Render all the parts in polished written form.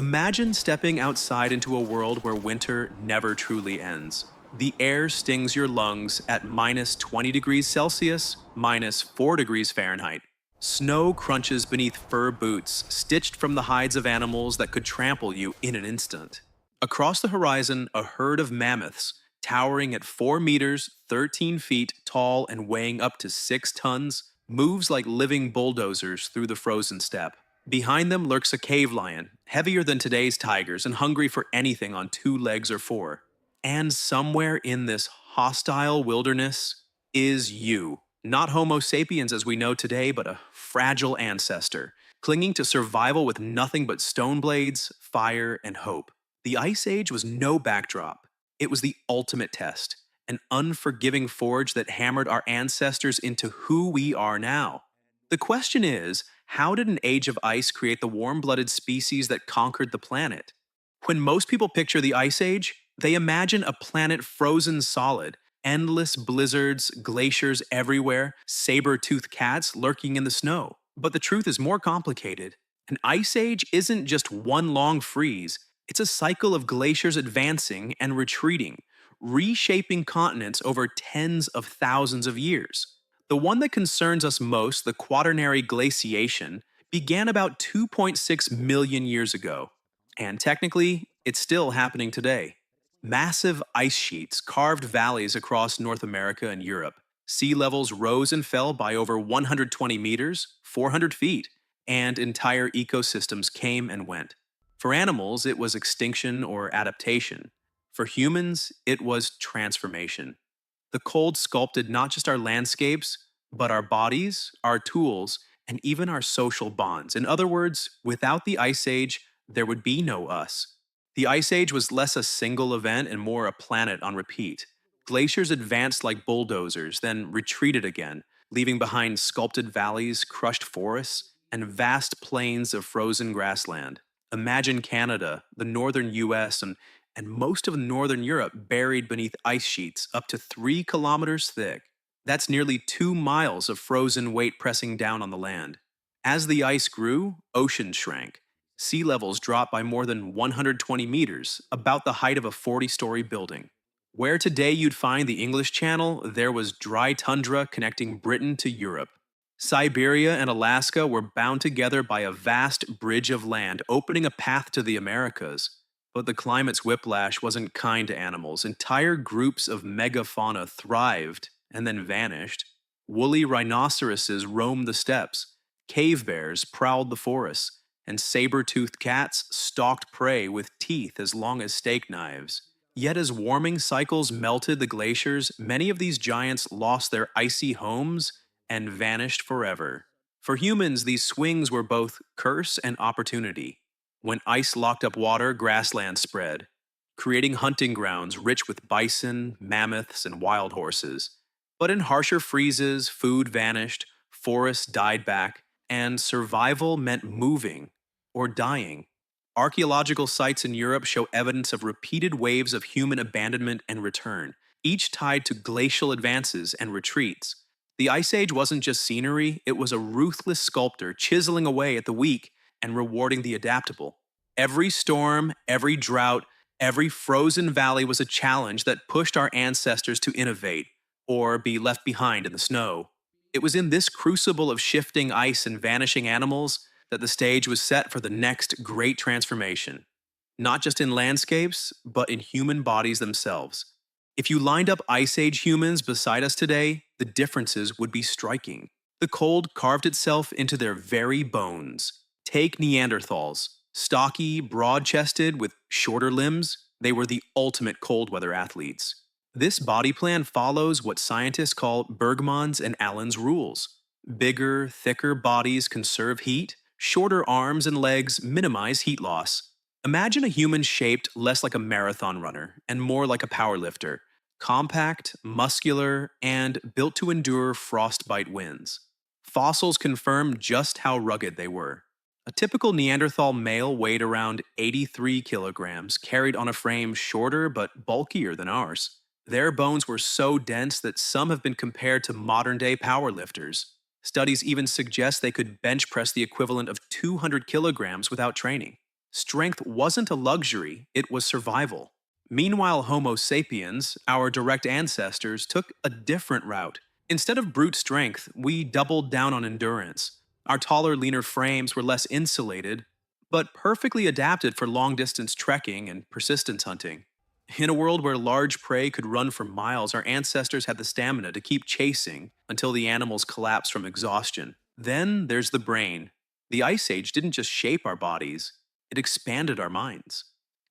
Imagine stepping outside into a world where winter never truly ends. The air stings your lungs at minus 20 degrees Celsius, minus 4 degrees Fahrenheit. Snow crunches beneath fur boots, stitched from the hides of animals that could trample you in an instant. Across the horizon, a herd of mammoths, towering at 4 meters, 13 feet tall, and weighing up to 6 tons, moves like living bulldozers through the frozen steppe. Behind them lurks a cave lion, heavier than today's tigers and hungry for anything on 2 legs or 4. And somewhere in this hostile wilderness is you. Not Homo sapiens as we know today, but a fragile ancestor, clinging to survival with nothing but stone blades, fire, and hope. The Ice Age was no backdrop. It was the ultimate test, an unforgiving forge that hammered our ancestors into who we are now. The question is, how did an age of ice create the warm-blooded species that conquered the planet? When most people picture the Ice Age, they imagine a planet frozen solid, endless blizzards, glaciers everywhere, saber-toothed cats lurking in the snow. But the truth is more complicated. An Ice Age isn't just one long freeze, it's a cycle of glaciers advancing and retreating, reshaping continents over tens of thousands of years. The one that concerns us most, the Quaternary glaciation, began about 2.6 million years ago. And technically, it's still happening today. Massive ice sheets carved valleys across North America and Europe. Sea levels rose and fell by over 120 meters, 400 feet, and entire ecosystems came and went. For animals, it was extinction or adaptation. For humans, it was transformation. The cold sculpted not just our landscapes, but our bodies, our tools, and even our social bonds. In other words, without the Ice Age, there would be no us. The Ice Age was less a single event and more a planet on repeat. Glaciers advanced like bulldozers, then retreated again, leaving behind sculpted valleys, crushed forests, and vast plains of frozen grassland. Imagine Canada, the northern US, and most of northern Europe buried beneath ice sheets up to 3 kilometers thick. That's nearly 2 miles of frozen weight pressing down on the land. As the ice grew, oceans shrank. Sea levels dropped by more than 120 meters, about the height of a 40-story building. Where today you'd find the English Channel, there was dry tundra connecting Britain to Europe. Siberia and Alaska were bound together by a vast bridge of land, opening a path to the Americas. But the climate's whiplash wasn't kind to animals. Entire groups of megafauna thrived and then vanished. Woolly rhinoceroses roamed the steppes, cave bears prowled the forests, and saber-toothed cats stalked prey with teeth as long as steak knives. Yet as warming cycles melted the glaciers, many of these giants lost their icy homes and vanished forever. For humans, these swings were both curse and opportunity. When ice locked up water, grassland spread, creating hunting grounds rich with bison, mammoths, and wild horses. But in harsher freezes, food vanished, forests died back, and survival meant moving or dying. Archaeological sites in Europe show evidence of repeated waves of human abandonment and return, each tied to glacial advances and retreats. The Ice Age wasn't just scenery, it was a ruthless sculptor chiseling away at the weak and rewarding the adaptable. Every storm, every drought, every frozen valley was a challenge that pushed our ancestors to innovate or be left behind in the snow. It was in this crucible of shifting ice and vanishing animals that the stage was set for the next great transformation. Not just in landscapes, but in human bodies themselves. If you lined up Ice Age humans beside us today, the differences would be striking. The cold carved itself into their very bones. Take Neanderthals. Stocky, broad-chested, with shorter limbs, they were the ultimate cold-weather athletes. This body plan follows what scientists call Bergmann's and Allen's rules. Bigger, thicker bodies conserve heat, shorter arms and legs minimize heat loss. Imagine a human shaped less like a marathon runner and more like a powerlifter, compact, muscular, and built to endure frostbite winds. Fossils confirm just how rugged they were. A typical Neanderthal male weighed around 83 kilograms, carried on a frame shorter but bulkier than ours. Their bones were so dense that some have been compared to modern-day powerlifters. Studies even suggest they could bench press the equivalent of 200 kilograms without training. Strength wasn't a luxury, it was survival. Meanwhile, Homo sapiens, our direct ancestors, took a different route. Instead of brute strength, we doubled down on endurance. Our taller, leaner frames were less insulated, but perfectly adapted for long distance trekking and persistence hunting. In a world where large prey could run for miles, our ancestors had the stamina to keep chasing until the animals collapsed from exhaustion. Then there's the brain. The Ice Age didn't just shape our bodies, it expanded our minds.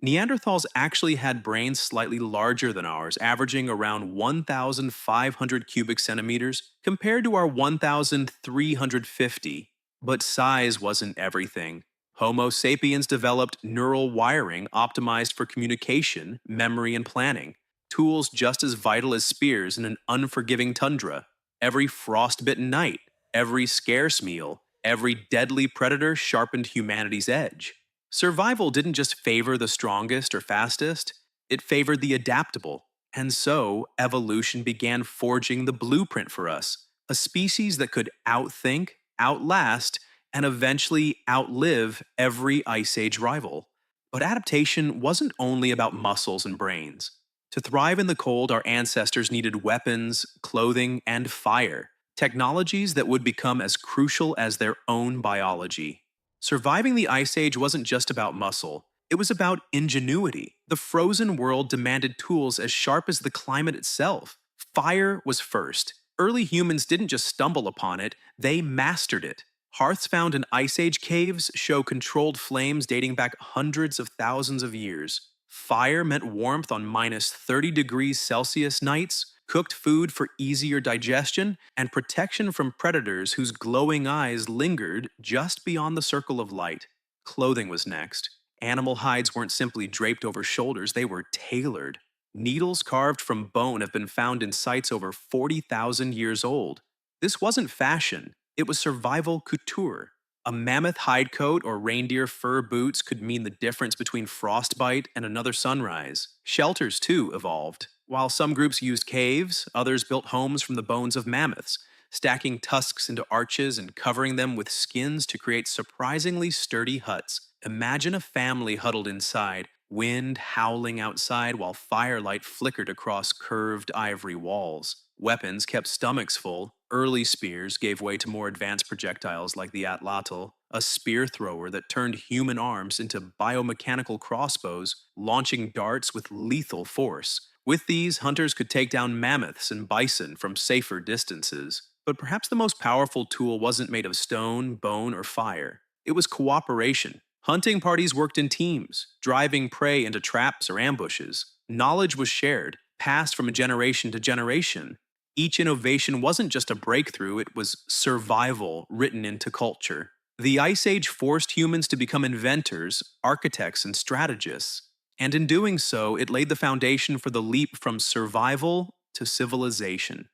Neanderthals actually had brains slightly larger than ours, averaging around 1,500 cubic centimeters compared to our 1,350. But size wasn't everything. Homo sapiens developed neural wiring optimized for communication, memory, and planning, tools just as vital as spears in an unforgiving tundra. Every frostbitten night, every scarce meal, every deadly predator sharpened humanity's edge. Survival didn't just favor the strongest or fastest, it favored the adaptable. And so, evolution began forging the blueprint for us, a species that could outthink, outlast, and eventually outlive every Ice Age rival. But adaptation wasn't only about muscles and brains. To thrive in the cold, our ancestors needed weapons, clothing, and fire, technologies that would become as crucial as their own biology. Surviving the Ice Age wasn't just about muscle, it was about ingenuity. The frozen world demanded tools as sharp as the climate itself. Fire was first. Early humans didn't just stumble upon it, they mastered it. Hearths found in Ice Age caves show controlled flames dating back hundreds of thousands of years. Fire meant warmth on minus 30 degrees Celsius nights, cooked food for easier digestion, and protection from predators whose glowing eyes lingered just beyond the circle of light. Clothing was next. Animal hides weren't simply draped over shoulders, they were tailored. Needles carved from bone have been found in sites over 40,000 years old. This wasn't fashion, it was survival couture. A mammoth hide coat or reindeer fur boots could mean the difference between frostbite and another sunrise. Shelters, too, evolved. While some groups used caves, others built homes from the bones of mammoths, stacking tusks into arches and covering them with skins to create surprisingly sturdy huts. Imagine a family huddled inside, wind howling outside while firelight flickered across curved ivory walls. Weapons kept stomachs full. Early spears gave way to more advanced projectiles like the atlatl, a spear thrower that turned human arms into biomechanical crossbows, launching darts with lethal force. With these, hunters could take down mammoths and bison from safer distances. But perhaps the most powerful tool wasn't made of stone, bone, or fire. It was cooperation. Hunting parties worked in teams, driving prey into traps or ambushes. Knowledge was shared, passed from generation to generation. Each innovation wasn't just a breakthrough, it was survival written into culture. The Ice Age forced humans to become inventors, architects, and strategists. And in doing so, it laid the foundation for the leap from survival to civilization.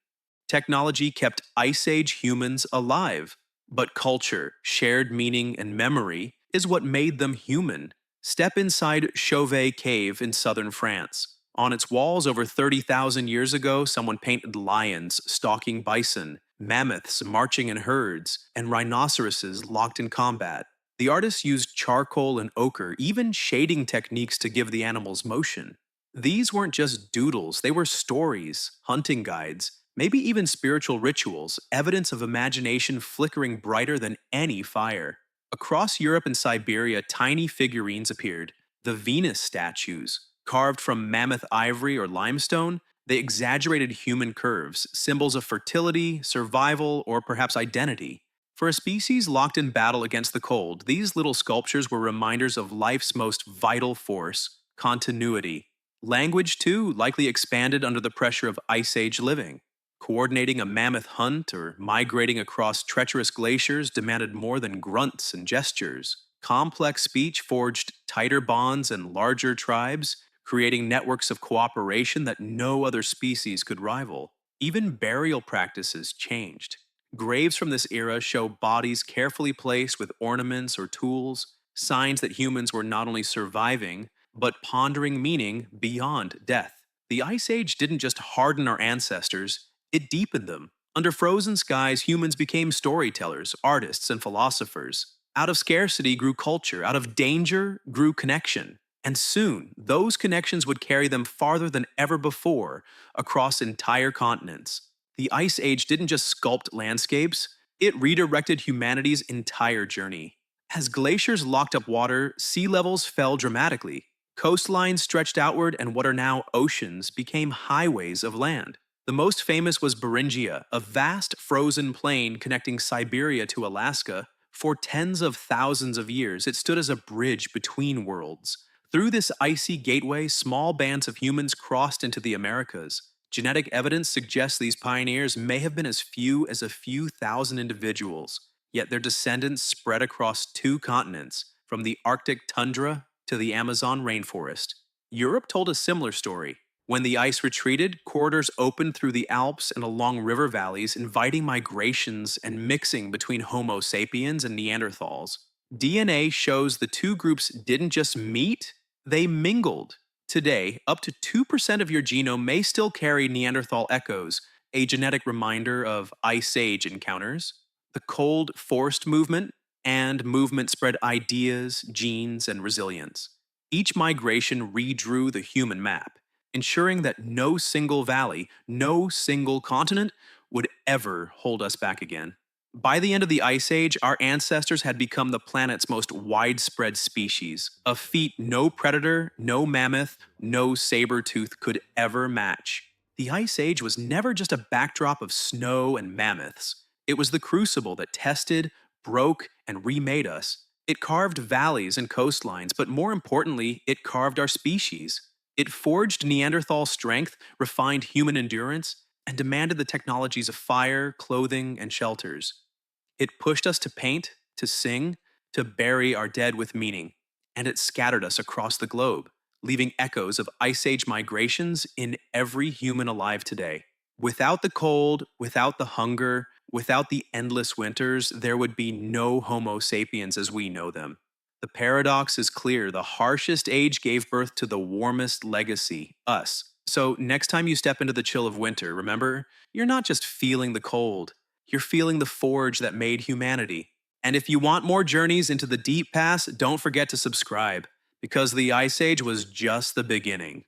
Technology kept Ice Age humans alive, but culture, shared meaning, and memory is what made them human. Step inside Chauvet Cave in southern France. On its walls over 30,000 years ago, someone painted lions stalking bison, mammoths marching in herds, and rhinoceroses locked in combat. The artists used charcoal and ochre, even shading techniques to give the animals motion. These weren't just doodles, they were stories, hunting guides, maybe even spiritual rituals, evidence of imagination flickering brighter than any fire. Across Europe and Siberia, tiny figurines appeared, the Venus statues. Carved from mammoth ivory or limestone, they exaggerated human curves, symbols of fertility, survival, or perhaps identity. For a species locked in battle against the cold, these little sculptures were reminders of life's most vital force, continuity. Language, too, likely expanded under the pressure of Ice Age living. Coordinating a mammoth hunt or migrating across treacherous glaciers demanded more than grunts and gestures. Complex speech forged tighter bonds and larger tribes, creating networks of cooperation that no other species could rival. Even burial practices changed. Graves from this era show bodies carefully placed with ornaments or tools, signs that humans were not only surviving, but pondering meaning beyond death. The Ice Age didn't just harden our ancestors, it deepened them. Under frozen skies, humans became storytellers, artists, and philosophers. Out of scarcity grew culture, out of danger grew connection. And soon, those connections would carry them farther than ever before across entire continents. The Ice Age didn't just sculpt landscapes, it redirected humanity's entire journey. As glaciers locked up water, sea levels fell dramatically. Coastlines stretched outward, and what are now oceans became highways of land. The most famous was Beringia, a vast frozen plain connecting Siberia to Alaska. For tens of thousands of years, it stood as a bridge between worlds. Through this icy gateway, small bands of humans crossed into the Americas. Genetic evidence suggests these pioneers may have been as few as a few thousand individuals, yet their descendants spread across two continents, from the Arctic tundra to the Amazon rainforest. Europe told a similar story. When the ice retreated, corridors opened through the Alps and along river valleys, inviting migrations and mixing between Homo sapiens and Neanderthals. DNA shows the two groups didn't just meet, they mingled. Today, up to 2% of your genome may still carry Neanderthal echoes, a genetic reminder of Ice Age encounters. The cold forced movement and movement spread ideas, genes, and resilience. Each migration redrew the human map, ensuring that no single valley, no single continent would ever hold us back again. By the end of the Ice Age, our ancestors had become the planet's most widespread species, a feat no predator, no mammoth, no saber-tooth could ever match. The Ice Age was never just a backdrop of snow and mammoths. It was the crucible that tested, broke, and remade us. It carved valleys and coastlines, but more importantly, it carved our species. It forged Neanderthal strength, refined human endurance, and demanded the technologies of fire, clothing, and shelters. It pushed us to paint, to sing, to bury our dead with meaning, and it scattered us across the globe, leaving echoes of Ice Age migrations in every human alive today. Without the cold, without the hunger, without the endless winters, there would be no Homo sapiens as we know them. The paradox is clear. The harshest age gave birth to the warmest legacy, us. So, next time you step into the chill of winter, remember, you're not just feeling the cold, you're feeling the forge that made humanity. And if you want more journeys into the deep past, don't forget to subscribe, because the Ice Age was just the beginning.